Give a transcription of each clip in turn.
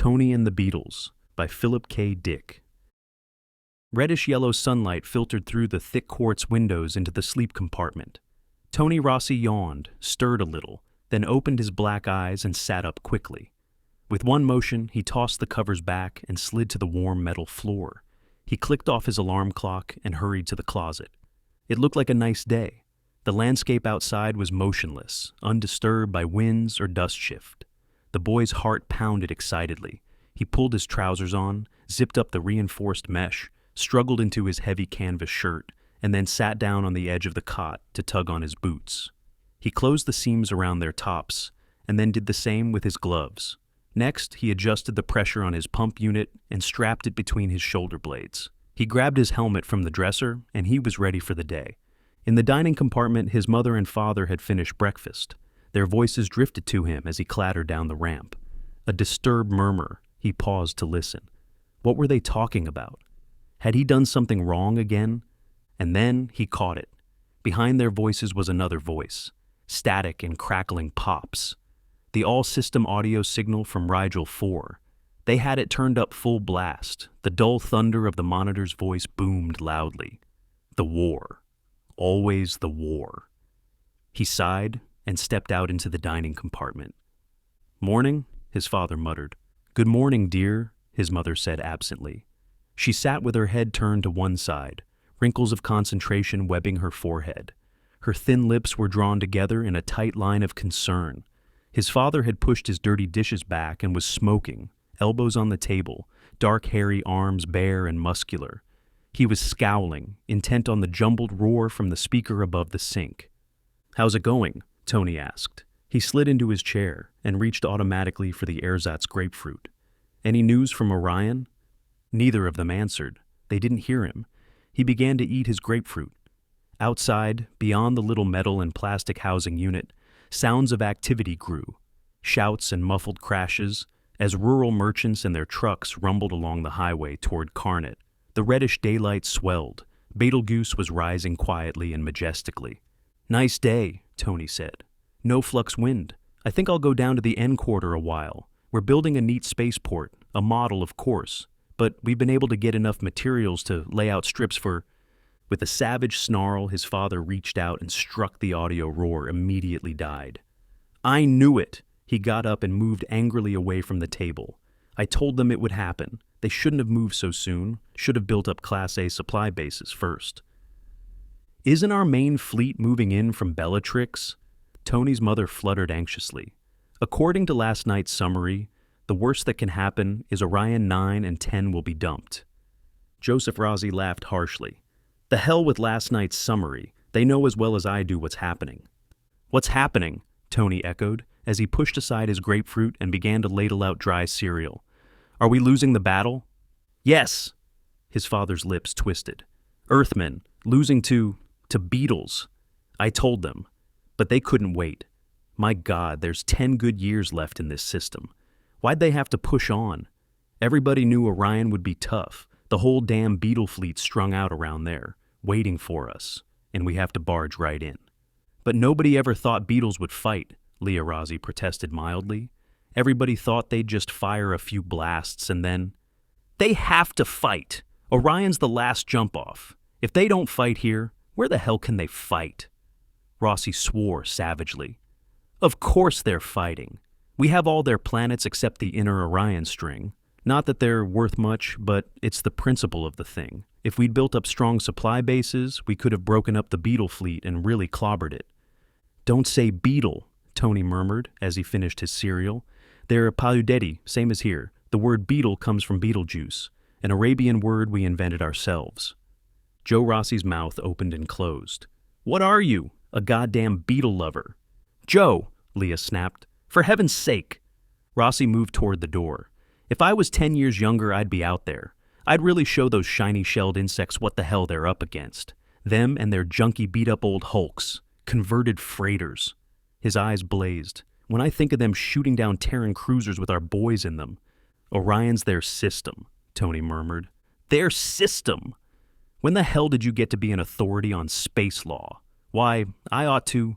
Tony and the Beetles by Philip K. Dick. Reddish-yellow sunlight filtered through the thick quartz windows into the sleep compartment. Tony Rossi yawned, stirred a little, then opened his black eyes and sat up quickly. With one motion, he tossed the covers back and slid to the warm metal floor. He clicked off his alarm clock and hurried to the closet. It looked like a nice day. The landscape outside was motionless, undisturbed by winds or dust shift. The boy's heart pounded excitedly. He pulled his trousers on, zipped up the reinforced mesh, struggled into his heavy canvas shirt, and then sat down on the edge of the cot to tug on his boots. He closed the seams around their tops, and then did the same with his gloves. Next, he adjusted the pressure on his pump unit and strapped it between his shoulder blades. He grabbed his helmet from the dresser, and he was ready for the day. In the dining compartment, his mother and father had finished breakfast. Their voices drifted to him as he clattered down the ramp. A disturbed murmur. He paused to listen. What were they talking about? Had he done something wrong again? And then he caught it. Behind their voices was another voice. Static and crackling pops. The all-system audio signal from Rigel 4. They had it turned up full blast. The dull thunder of the monitor's voice boomed loudly. The war. Always the war. He sighed and stepped out into the dining compartment. "Morning," his father muttered. "Good morning, dear," his mother said absently. She sat with her head turned to one side, wrinkles of concentration webbing her forehead. Her thin lips were drawn together in a tight line of concern. His father had pushed his dirty dishes back and was smoking, elbows on the table, dark hairy arms bare and muscular. He was scowling, intent on the jumbled roar from the speaker above the sink. "How's it going?" Tony asked. He slid into his chair and reached automatically for the ersatz grapefruit. "Any news from Orion?" Neither of them answered. They didn't hear him. He began to eat his grapefruit. Outside, beyond the little metal and plastic housing unit, sounds of activity grew. Shouts and muffled crashes, as rural merchants and their trucks rumbled along the highway toward Carnet. The reddish daylight swelled. Betelgeuse was rising quietly and majestically. "Nice day," Tony said. "No flux wind. I think I'll go down to the N quarter a while. We're building a neat spaceport, a model, of course, but we've been able to get enough materials to lay out strips for—" With a savage snarl, his father reached out and struck. The audio roar immediately died. "I knew it!" He got up and moved angrily away from the table. "I told them it would happen. They shouldn't have moved so soon. Should have built up Class A supply bases first." "Isn't our main fleet moving in from Bellatrix?" Tony's mother fluttered anxiously. "According to last night's summary, the worst that can happen is Orion 9 and 10 will be dumped." Joseph Rossi laughed harshly. "The hell with last night's summary. They know as well as I do what's happening." "What's happening?" Tony echoed, as he pushed aside his grapefruit and began to ladle out dry cereal. "Are we losing the battle?" "Yes!" His father's lips twisted. "Earthmen, losing to Beetles. I told them. But they couldn't wait. My God, there's 10 good years left in this system. Why'd they have to push on? Everybody knew Orion would be tough. The whole damn Beetle fleet strung out around there, waiting for us, and we have to barge right in." "But nobody ever thought Beetles would fight," Leah Rossi protested mildly. "Everybody thought they'd just fire a few blasts and then—" "They have to fight! Orion's the last jump-off. If they don't fight here, where the hell can they fight?" Rossi swore savagely. "Of course they're fighting. We have all their planets except the inner Orion string. Not that they're worth much, but it's the principle of the thing. If we'd built up strong supply bases, we could have broken up the Beetle fleet and really clobbered it." "Don't say Beetle," Tony murmured as he finished his cereal. "They're paludeti, same as here. The word beetle comes from Beetlejuice, an Arabian word we invented ourselves." Joe Rossi's mouth opened and closed. "What are you? A goddamn beetle lover?" "Joe," Leah snapped, "for heaven's sake." Rossi moved toward the door. "If I was 10 years younger, I'd be out there. I'd really show those shiny-shelled insects what the hell they're up against. Them and their junky beat-up old hulks. Converted freighters." His eyes blazed. "When I think of them shooting down Terran cruisers with our boys in them." "Orion's their system," Tony murmured. "Their system? When the hell did you get to be an authority on space law? Why, I ought to—"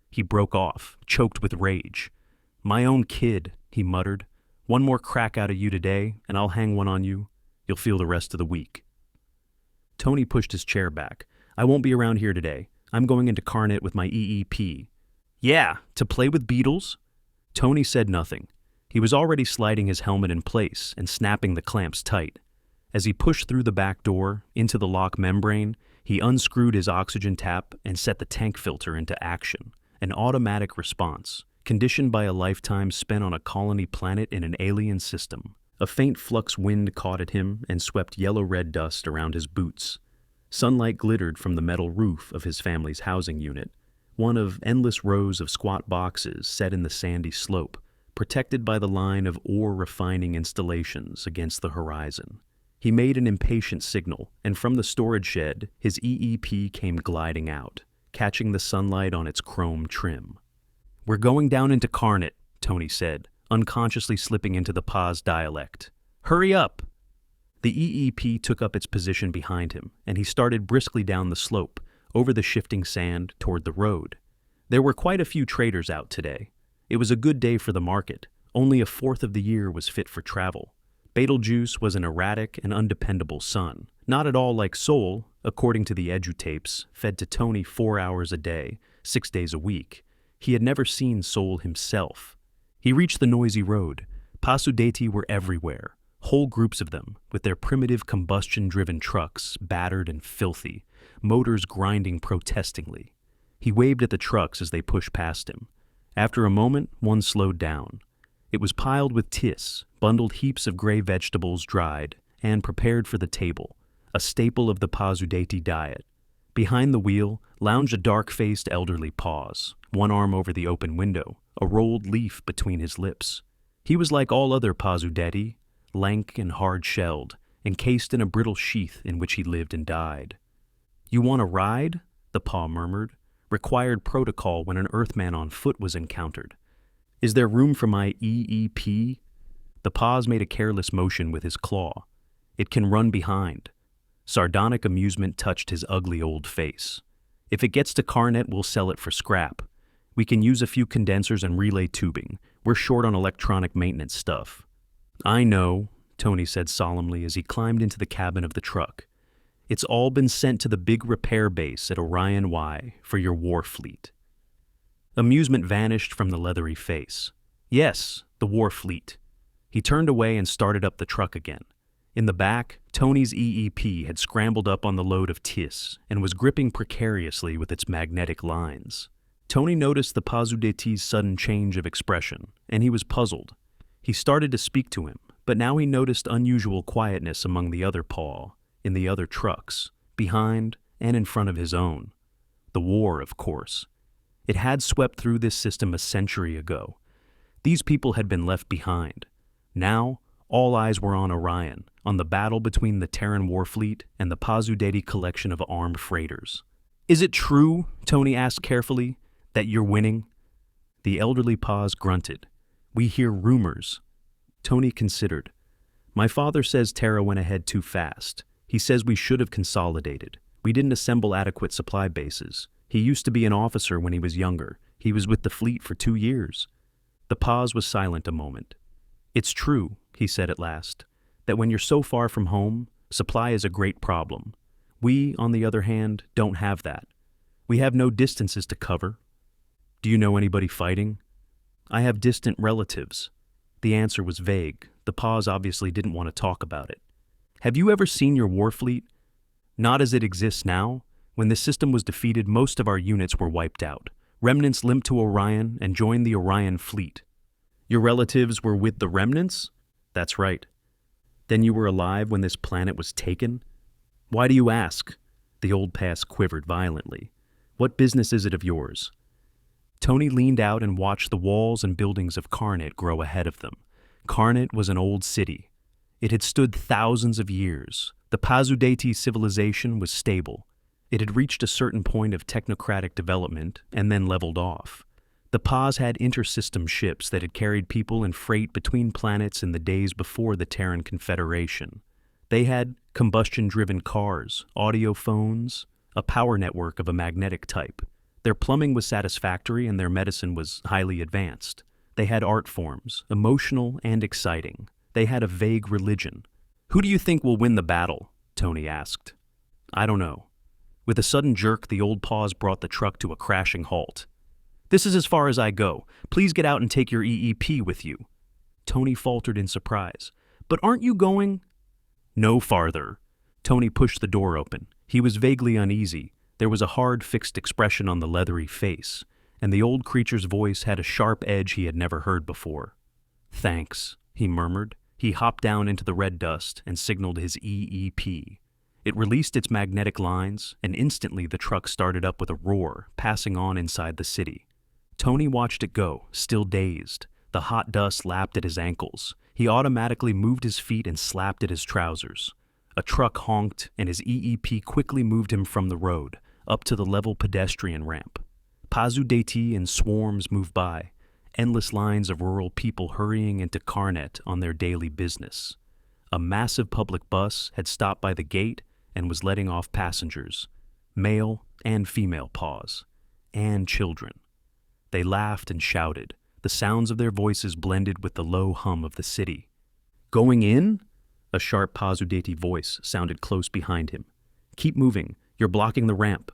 He broke off, choked with rage. "My own kid," he muttered. One more crack out of you today, and I'll hang one on you. You'll feel the rest of the week. Tony pushed his chair back. I won't be around here today. I'm going into Carnet with my EEP. Yeah, to play with Beetles? Tony said nothing. He was already sliding his helmet in place and snapping the clamps tight. As he pushed through the back door, into the lock membrane, he unscrewed his oxygen tap and set the tank filter into action, an automatic response, conditioned by a lifetime spent on a colony planet in an alien system. A faint flux wind caught at him and swept yellow-red dust around his boots. Sunlight glittered from the metal roof of his family's housing unit, one of endless rows of squat boxes set in the sandy slope, protected by the line of ore-refining installations against the horizon. He made an impatient signal, and from the storage shed, his EEP came gliding out, catching the sunlight on its chrome trim. We're going down into Carnet, Tony said, unconsciously slipping into the Paz dialect. Hurry up! The EEP took up its position behind him, and he started briskly down the slope, over the shifting sand toward the road. There were quite a few traders out today. It was a good day for the market. Only a fourth of the year was fit for travel. Beetlejuice was an erratic and undependable son, not at all like Sol, according to the edutapes, fed to Tony 4 hours a day, 6 days a week. He had never seen Sol himself. He reached the noisy road. Pasudeti were everywhere, whole groups of them, with their primitive combustion-driven trucks, battered and filthy, motors grinding protestingly. He waved at the trucks as they pushed past him. After a moment, one slowed down. It was piled with tis, bundled heaps of gray vegetables dried and prepared for the table, a staple of the Pasudeti diet. Behind the wheel lounged a dark-faced elderly pause, one arm over the open window, a rolled leaf between his lips. He was like all other Pasudeti, lank and hard-shelled, encased in a brittle sheath in which he lived and died. You want a ride? The paw murmured, required protocol when an Earthman on foot was encountered. Is there room for my EEP? The paws made a careless motion with his claw. It can run behind. Sardonic amusement touched his ugly old face. If it gets to Carnet, we'll sell it for scrap. We can use a few condensers and relay tubing. We're short on electronic maintenance stuff. I know, Tony said solemnly as he climbed into the cabin of the truck. It's all been sent to the big repair base at Orion Y for your war fleet. Amusement vanished from the leathery face. Yes, the war fleet. He turned away and started up the truck again. In the back, Tony's EEP had scrambled up on the load of tis and was gripping precariously with its magnetic lines. Tony noticed the Pasudeti's sudden change of expression, and he was puzzled. He started to speak to him, but now he noticed unusual quietness among the other paw, in the other trucks, behind and in front of his own. The war, of course. It had swept through this system a century ago. These people had been left behind. Now, all eyes were on Orion, on the battle between the Terran Warfleet and the Pasudeti collection of armed freighters. Is it true, Tony asked carefully, that you're winning? The elderly Paz grunted. We hear rumors. Tony considered. My father says Terra went ahead too fast. He says we should have consolidated. We didn't assemble adequate supply bases. He used to be an officer when he was younger. He was with the fleet for 2 years. The Paz was silent a moment. It's true, he said at last, that when you're so far from home, supply is a great problem. We, on the other hand, don't have that. We have no distances to cover. Do you know anybody fighting? I have distant relatives. The answer was vague. The Paz obviously didn't want to talk about it. Have you ever seen your war fleet? Not as it exists now. When the system was defeated, most of our units were wiped out. Remnants limped to Orion and joined the Orion fleet. Your relatives were with the remnants? That's right. Then you were alive when this planet was taken? Why do you ask? The old pass quivered violently. What business is it of yours? Tony leaned out and watched the walls and buildings of Carnet grow ahead of them. Carnet was an old city. It had stood thousands of years. The Pasudeti civilization was stable. It had reached a certain point of technocratic development and then leveled off. The Paz had intersystem ships that had carried people and freight between planets in the days before the Terran Confederation. They had combustion-driven cars, audio phones, a power network of a magnetic type. Their plumbing was satisfactory and their medicine was highly advanced. They had art forms, emotional and exciting. They had a vague religion. "Who do you think will win the battle?" Tony asked. "I don't know." With a sudden jerk, the old pause brought the truck to a crashing halt. "This is as far as I go. Please get out and take your EEP with you." Tony faltered in surprise. "But aren't you going—" "No farther." Tony pushed the door open. He was vaguely uneasy. There was a hard, fixed expression on the leathery face, and the old creature's voice had a sharp edge he had never heard before. "Thanks," he murmured. He hopped down into the red dust and signaled his EEP. It released its magnetic lines, and instantly the truck started up with a roar, passing on inside the city. Tony watched it go, still dazed. The hot dust lapped at his ankles. He automatically moved his feet and slapped at his trousers. A truck honked, and his EEP quickly moved him from the road, up to the level pedestrian ramp. Pazudeti in swarms moved by, endless lines of rural people hurrying into Karnet on their daily business. A massive public bus had stopped by the gate and was letting off passengers, male and female paws, and children. They laughed and shouted. The sounds of their voices blended with the low hum of the city. "Going in?" A sharp Pazudeti voice sounded close behind him. "Keep moving. You're blocking the ramp."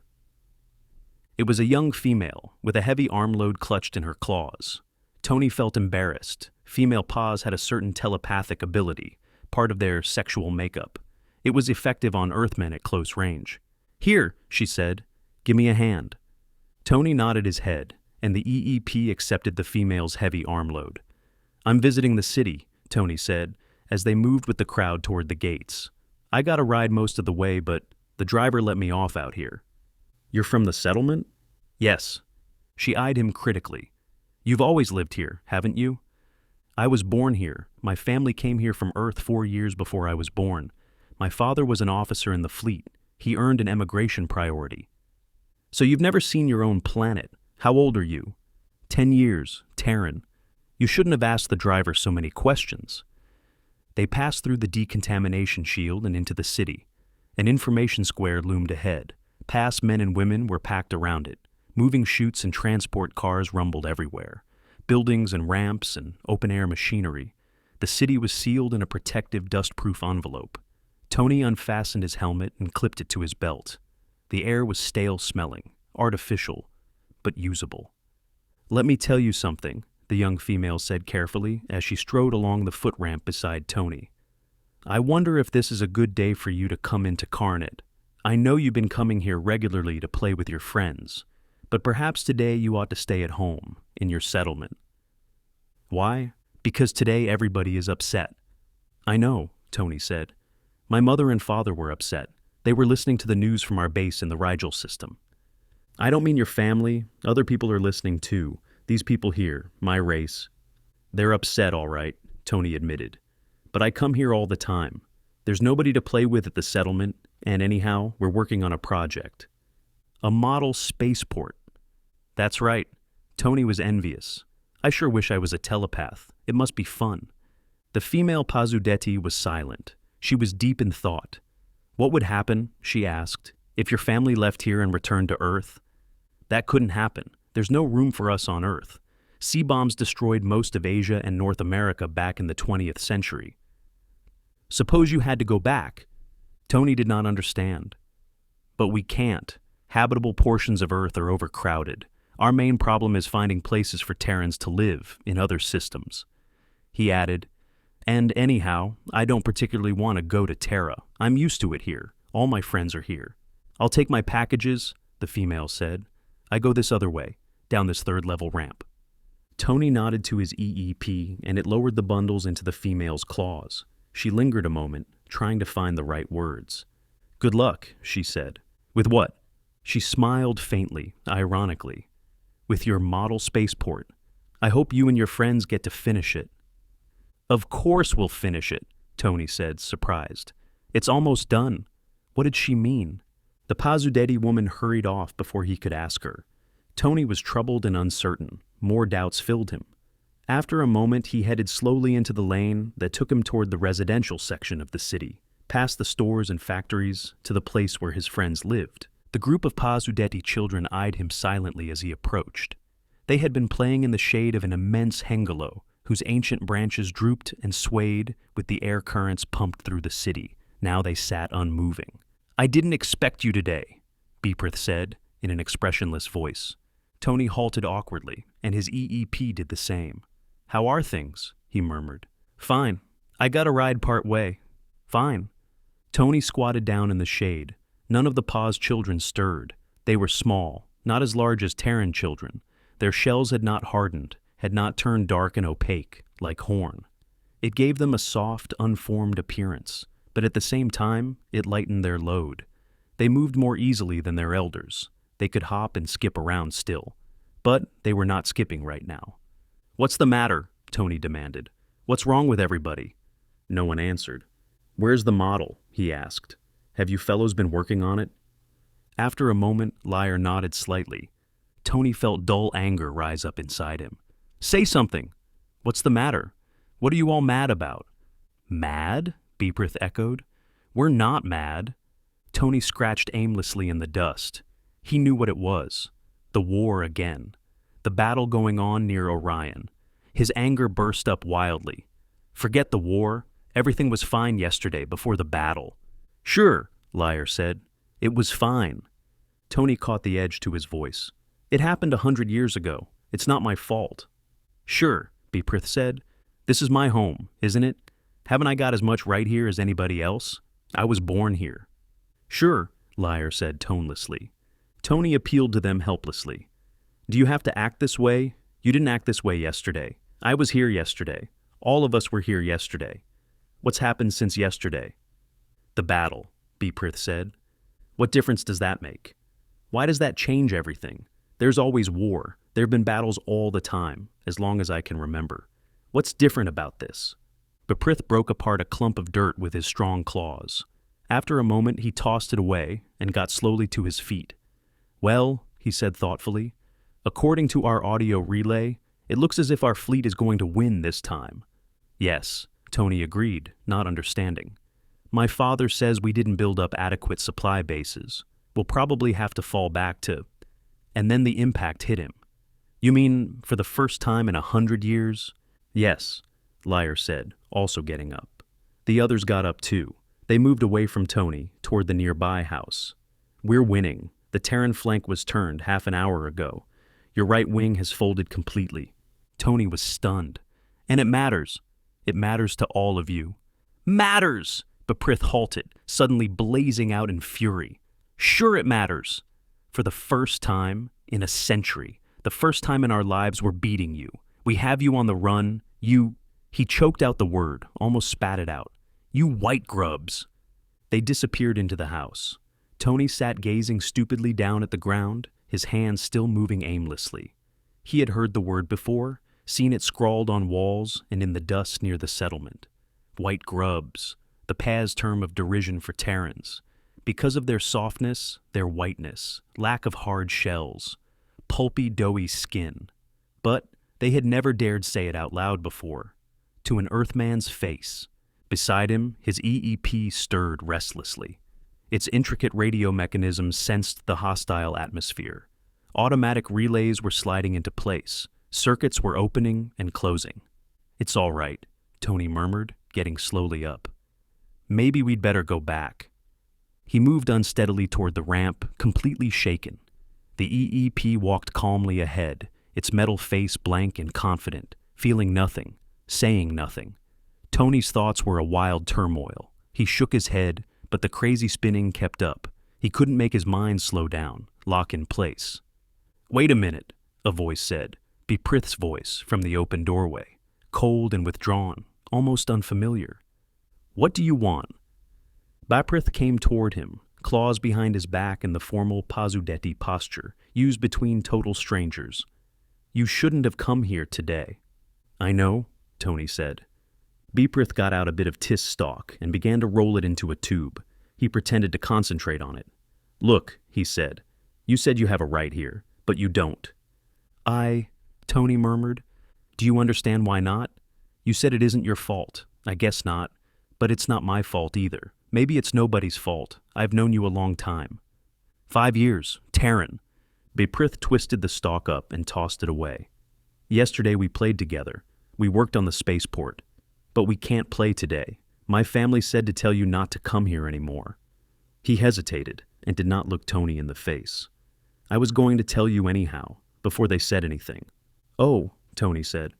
It was a young female, with a heavy armload clutched in her claws. Tony felt embarrassed. Female paws had a certain telepathic ability, part of their sexual makeup. It was effective on Earthmen at close range. "Here," she said. "Give me a hand." Tony nodded his head, and the EEP accepted the female's heavy armload. "I'm visiting the city," Tony said, as they moved with the crowd toward the gates. "I got a ride most of the way, but the driver let me off out here." "You're from the settlement?" "Yes." She eyed him critically. "You've always lived here, haven't you?" "I was born here. My family came here from Earth 4 years before I was born. My father was an officer in the fleet. He earned an emigration priority." "So you've never seen your own planet. How old are you?" 10 years, Terran." "You shouldn't have asked the driver so many questions." They passed through the decontamination shield and into the city. An information square loomed ahead. Past men and women were packed around it. Moving chutes and transport cars rumbled everywhere. Buildings and ramps and open-air machinery. The city was sealed in a protective, dust-proof envelope. Tony unfastened his helmet and clipped it to his belt. The air was stale-smelling, artificial, but usable. "Let me tell you something," the young female said carefully as she strode along the foot ramp beside Tony. "I wonder if this is a good day for you to come into Karnet. I know you've been coming here regularly to play with your friends, but perhaps today you ought to stay at home, in your settlement." "Why?" "Because today everybody is upset." "I know," Tony said. "My mother and father were upset. They were listening to the news from our base in the Rigel system." "I don't mean your family. Other people are listening too. These people here, my race." "They're upset, all right," Tony admitted. "But I come here all the time. There's nobody to play with at the settlement, and anyhow, we're working on a project." "A model spaceport." "That's right." Tony was envious. "I sure wish I was a telepath. It must be fun." The female Pazudeti was silent. She was deep in thought. "What would happen," she asked, "if your family left here and returned to Earth?" "That couldn't happen. There's no room for us on Earth. Sea bombs destroyed most of Asia and North America back in the 20th century. Suppose you had to go back." Tony did not understand. "But we can't. Habitable portions of Earth are overcrowded. Our main problem is finding places for Terrans to live in other systems." He added, "And anyhow, I don't particularly want to go to Terra. I'm used to it here. All my friends are here." "I'll take my packages," the female said. "I go this other way, down this third-level ramp." Tony nodded to his EEP, and it lowered the bundles into the female's claws. She lingered a moment, trying to find the right words. "Good luck," she said. "With what?" She smiled faintly, ironically. "With your model spaceport. I hope you and your friends get to finish it." "Of course we'll finish it," Tony said, surprised. "It's almost done." What did she mean? The Pazudeti woman hurried off before he could ask her. Tony was troubled and uncertain. More doubts filled him. After a moment, he headed slowly into the lane that took him toward the residential section of the city, past the stores and factories, to the place where his friends lived. The group of Pazudeti children eyed him silently as he approached. They had been playing in the shade of an immense hengelo, whose ancient branches drooped and swayed with the air currents pumped through the city. Now they sat unmoving. "I didn't expect you today," Beeprith said in an expressionless voice. Tony halted awkwardly, and his EEP did the same. "How are things?" he murmured. "Fine. I got a ride part way. Fine." Tony squatted down in the shade. None of the Paw's children stirred. They were small, not as large as Terran children. Their shells had not hardened, had not turned dark and opaque, like horn. It gave them a soft, unformed appearance, but at the same time, it lightened their load. They moved more easily than their elders. They could hop and skip around still. But they were not skipping right now. "What's the matter?" Tony demanded. "What's wrong with everybody?" No one answered. "Where's the model?" he asked. "Have you fellows been working on it?" After a moment, Liar nodded slightly. Tony felt dull anger rise up inside him. "Say something! What's the matter? What are you all mad about?" "Mad?" Beeprith echoed. "We're not mad." Tony scratched aimlessly in the dust. He knew what it was. The war again. The battle going on near Orion. His anger burst up wildly. "Forget the war. Everything was fine yesterday before the battle." "Sure," Liar said. "It was fine." Tony caught the edge to his voice. "It happened 100 years ago. It's not my fault." "Sure," Beeprith said. "This is my home, isn't it? Haven't I got as much right here as anybody else? I was born here." "Sure," Liar said tonelessly. Tony appealed to them helplessly. "Do you have to act this way? You didn't act this way yesterday. I was here yesterday. All of us were here yesterday. What's happened since yesterday?" "The battle," Beeprith said. "What difference does that make? Why does that change everything? There's always war. There have been battles all the time, as long as I can remember. What's different about this?" Beeprith broke apart a clump of dirt with his strong claws. After a moment, he tossed it away and got slowly to his feet. "Well," he said thoughtfully, "according to our audio relay, it looks as if our fleet is going to win this time." "Yes," Tony agreed, not understanding. "My father says we didn't build up adequate supply bases. We'll probably have to fall back to—" And then the impact hit him. "You mean for the first time in 100 years?" "Yes," Liar said, also getting up. The others got up too. They moved away from Tony, toward the nearby house. "We're winning. The Terran flank was turned half an hour ago. Your right wing has folded completely." Tony was stunned. "And it matters. It matters to all of you." "Matters!" Beeprith halted, suddenly blazing out in fury. "Sure it matters. For the first time in a century, the first time in our lives we're beating you. We have you on the run. You—" He choked out the word, almost spat it out. "You white grubs." They disappeared into the house. Tony sat gazing stupidly down at the ground, his hands still moving aimlessly. He had heard the word before, seen it scrawled on walls and in the dust near the settlement. White grubs, the Paz term of derision for Terrans. Because of their softness, their whiteness, lack of hard shells, pulpy, doughy skin. But they had never dared say it out loud before. To an Earthman's face. Beside him, his EEP stirred restlessly. Its intricate radio mechanisms sensed the hostile atmosphere. Automatic relays were sliding into place. Circuits were opening and closing. "It's all right," Tony murmured, getting slowly up. "Maybe we'd better go back." He moved unsteadily toward the ramp, completely shaken. The EEP walked calmly ahead, its metal face blank and confident, feeling nothing, saying nothing. Tony's thoughts were a wild turmoil. He shook his head, but the crazy spinning kept up. He couldn't make his mind slow down, lock in place. "Wait a minute," a voice said, Beeprith's voice from the open doorway, cold and withdrawn, almost unfamiliar. "What do you want?" Beeprith came toward him, claws behind his back in the formal Pazudetti posture, used between total strangers. "You shouldn't have come here today." "I know," Tony said. Beeprith got out a bit of tis stalk and began to roll it into a tube. He pretended to concentrate on it. "Look," he said, "you said you have a right here, but you don't." Tony murmured. "Do you understand why not? You said it isn't your fault. I guess not. But it's not my fault either. Maybe it's nobody's fault. I've known you a long time." 5 years. Terran. Beprith twisted the stalk up and tossed it away. Yesterday we played together. We worked on the spaceport. But we can't play today. My family said to tell you not to come here anymore. He hesitated and did not look Tony in the face. I was going to tell you anyhow, before they said anything. Oh, Tony said.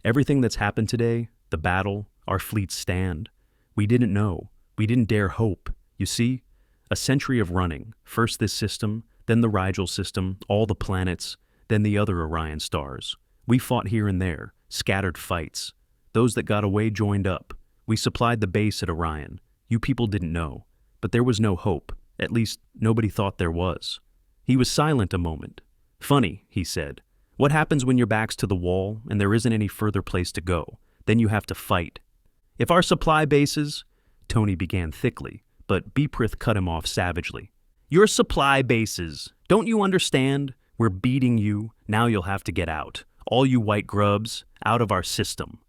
Everything that's happened today, the battle, our fleet's stand. We didn't know. We didn't dare hope. You see? A century of running. First this system, then the Rigel system, all the planets, then the other Orion stars. We fought here and there, scattered fights. Those that got away joined up. We supplied the base at Orion. You people didn't know. But there was no hope. At least, nobody thought there was. He was silent a moment. Funny, he said. What happens when your back's to the wall and there isn't any further place to go? Then you have to fight. If our supply bases... Tony began thickly, but Beprith cut him off savagely. Your supply bases. Don't you understand? We're beating you. Now you'll have to get out. All you white grubs, out of our system.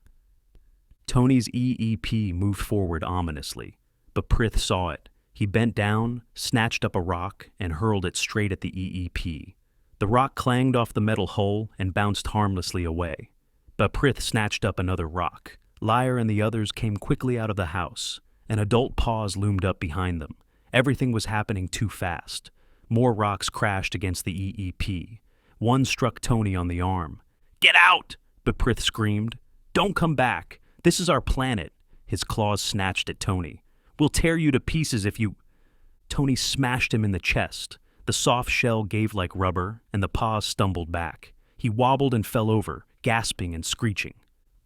Tony's EEP moved forward ominously. Beprith saw it. He bent down, snatched up a rock, and hurled it straight at the EEP. The rock clanged off the metal hull and bounced harmlessly away. Beprith snatched up another rock. Liar and the others came quickly out of the house. An adult pause loomed up behind them. Everything was happening too fast. More rocks crashed against the EEP. One struck Tony on the arm. Get out! Beprith screamed. Don't come back. This is our planet. His claws snatched at Tony. We'll tear you to pieces if you... Tony smashed him in the chest. The soft shell gave like rubber, and the paws stumbled back. He wobbled and fell over, gasping and screeching.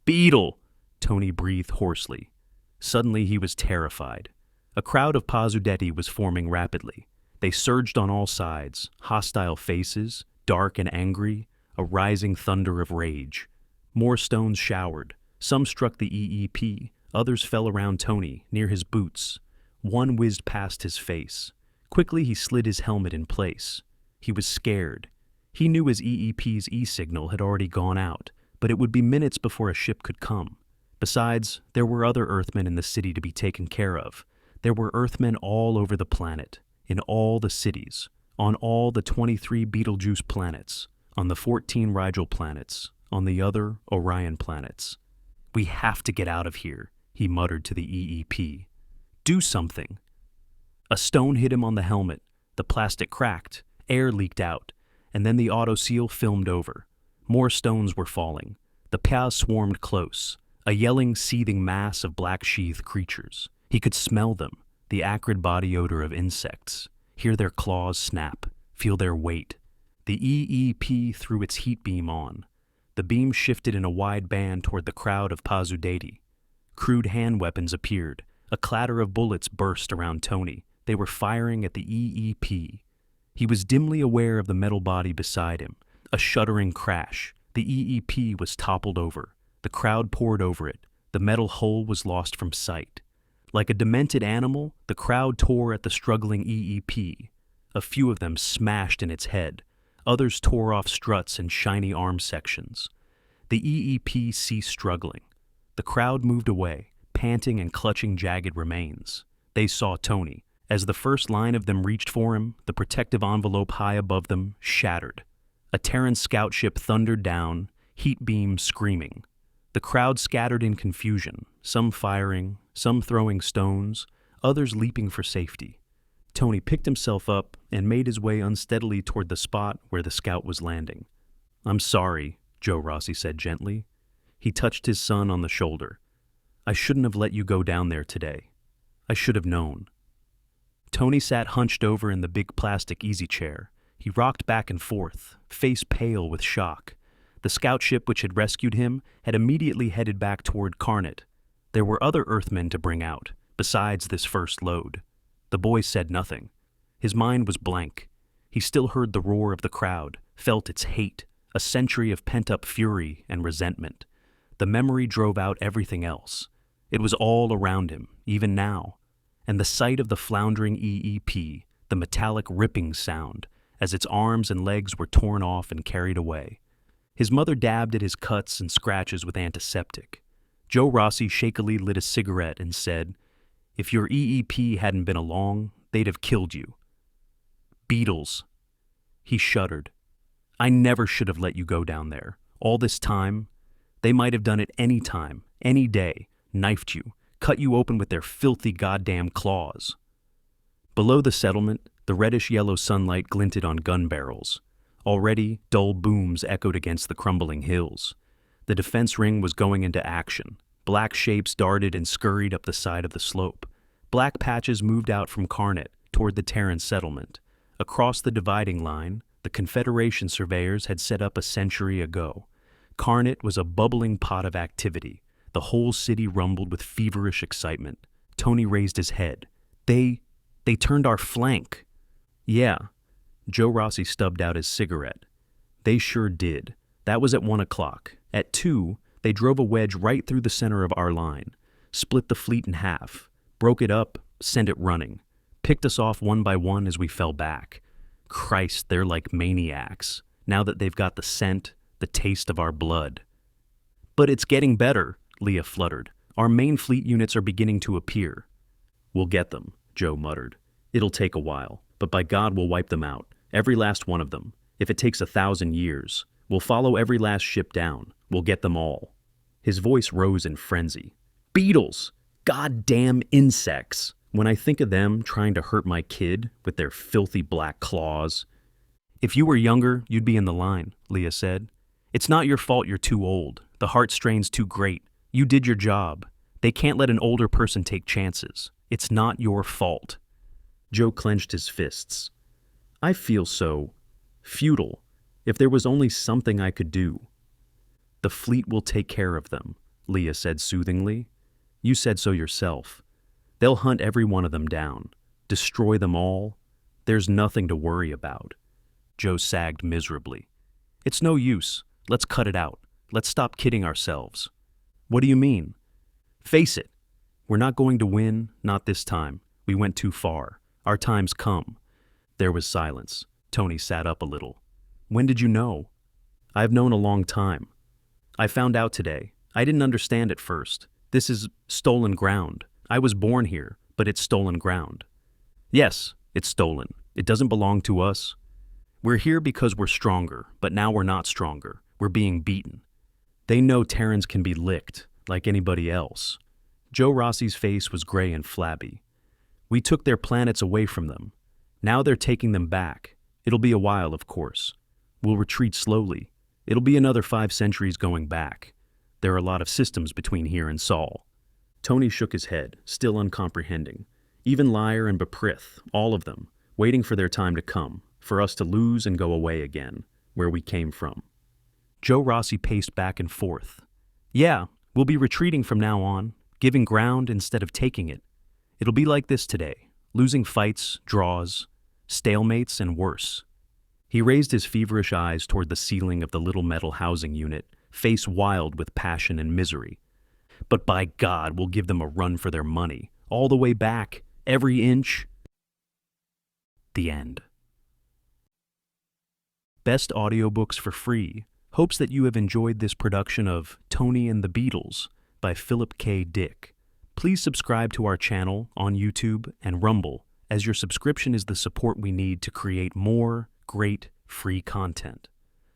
Beetle! Tony breathed hoarsely. Suddenly he was terrified. A crowd of Pazzudetti was forming rapidly. They surged on all sides, hostile faces, dark and angry, a rising thunder of rage. More stones showered. Some struck the EEP, others fell around Tony, near his boots. One whizzed past his face. Quickly he slid his helmet in place. He was scared. He knew his EEP's E-signal had already gone out, but it would be minutes before a ship could come. Besides, there were other Earthmen in the city to be taken care of. There were Earthmen all over the planet, in all the cities, on all the 23 Beetlejuice planets, on the 14 Rigel planets, on the other Orion planets. We have to get out of here, he muttered to the EEP. Do something. A stone hit him on the helmet. The plastic cracked, air leaked out, and then the autoseal filmed over. More stones were falling. The Paz swarmed close, a yelling, seething mass of black-sheathed creatures. He could smell them, the acrid body odor of insects, hear their claws snap, feel their weight. The EEP threw its heat beam on. The beam shifted in a wide band toward the crowd of Pazzudetti. Crude hand weapons appeared. A clatter of bullets burst around Tony. They were firing at the EEP. He was dimly aware of the metal body beside him. A shuddering crash. The EEP was toppled over. The crowd poured over it. The metal hull was lost from sight. Like a demented animal, the crowd tore at the struggling EEP. A few of them smashed in its head. Others tore off struts and shiny arm sections. The EEP ceased struggling. The crowd moved away, panting and clutching jagged remains. They saw Tony. As the first line of them reached for him, the protective envelope high above them shattered. A Terran scout ship thundered down, heat beams screaming. The crowd scattered in confusion, some firing, some throwing stones, others leaping for safety. Tony picked himself up and made his way unsteadily toward the spot where the scout was landing. I'm sorry, Joe Rossi said gently. He touched his son on the shoulder. I shouldn't have let you go down there today. I should have known. Tony sat hunched over in the big plastic easy chair. He rocked back and forth, face pale with shock. The scout ship which had rescued him had immediately headed back toward Carnot. There were other Earthmen to bring out, besides this first load. The boy said nothing. His mind was blank. He still heard the roar of the crowd, felt its hate, a century of pent-up fury and resentment. The memory drove out everything else. It was all around him, even now. And the sight of the floundering EEP, the metallic ripping sound, as its arms and legs were torn off and carried away. His mother dabbed at his cuts and scratches with antiseptic. Joe Rossi shakily lit a cigarette and said, If your EEP hadn't been along, they'd have killed you. Beetles. He shuddered. I never should have let you go down there. All this time, they might have done it any time, any day, knifed you, cut you open with their filthy goddamn claws. Below the settlement, the reddish-yellow sunlight glinted on gun barrels. Already, dull booms echoed against the crumbling hills. The defense ring was going into action. Black shapes darted and scurried up the side of the slope. Black patches moved out from Carnet toward the Terran settlement. Across the dividing line, the Confederation surveyors had set up a century ago. Carnet was a bubbling pot of activity. The whole city rumbled with feverish excitement. Tony raised his head. They turned our flank. Yeah. Joe Rossi stubbed out his cigarette. They sure did. That was at 1 o'clock. At 2, they drove a wedge right through the center of our line, split the fleet in half, broke it up, sent it running, picked us off one by one as we fell back. Christ, they're like maniacs, now that they've got the scent, the taste of our blood. But it's getting better, Leah fluttered. Our main fleet units are beginning to appear. We'll get them, Joe muttered. It'll take a while, but by God we'll wipe them out, every last one of them. If it takes 1,000 years, we'll follow every last ship down. We'll get them all. His voice rose in frenzy. Beetles! Goddamn insects! When I think of them trying to hurt my kid with their filthy black claws. If you were younger, you'd be in the line, Leah said. It's not your fault you're too old. The heart strain's too great. You did your job. They can't let an older person take chances. It's not your fault. Joe clenched his fists. I feel so futile. If there was only something I could do. The fleet will take care of them, Leah said soothingly. You said so yourself. They'll hunt every one of them down, destroy them all. There's nothing to worry about. Joe sagged miserably. It's no use. Let's cut it out. Let's stop kidding ourselves. What do you mean? Face it. We're not going to win, not this time. We went too far. Our time's come. There was silence. Tony sat up a little. When did you know? I've known a long time. I found out today. I didn't understand at first. This is stolen ground. I was born here, but it's stolen ground. Yes, it's stolen. It doesn't belong to us. We're here because we're stronger, but now we're not stronger. We're being beaten. They know Terrans can be licked, like anybody else. Joe Rossi's face was gray and flabby. We took their planets away from them. Now they're taking them back. It'll be a while, of course. We'll retreat slowly. It'll be another 5 centuries going back. There are a lot of systems between here and Sol. Tony shook his head, still uncomprehending. Even Lyre and Beprith, all of them, waiting for their time to come, for us to lose and go away again, where we came from. Joe Rossi paced back and forth. Yeah, we'll be retreating from now on, giving ground instead of taking it. It'll be like this today, losing fights, draws, stalemates, and worse. He raised his feverish eyes toward the ceiling of the little metal housing unit, face wild with passion and misery. But by God, we'll give them a run for their money, all the way back, every inch. The end. Best audiobooks for free hopes that you have enjoyed this production of Tony and the Beetles by Philip K. Dick. Please subscribe to our channel on YouTube and Rumble, as your subscription is the support we need to create more great free content.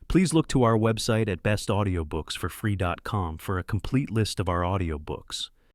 Please look to our website at bestaudiobooksforfree.com for a complete list of our audiobooks.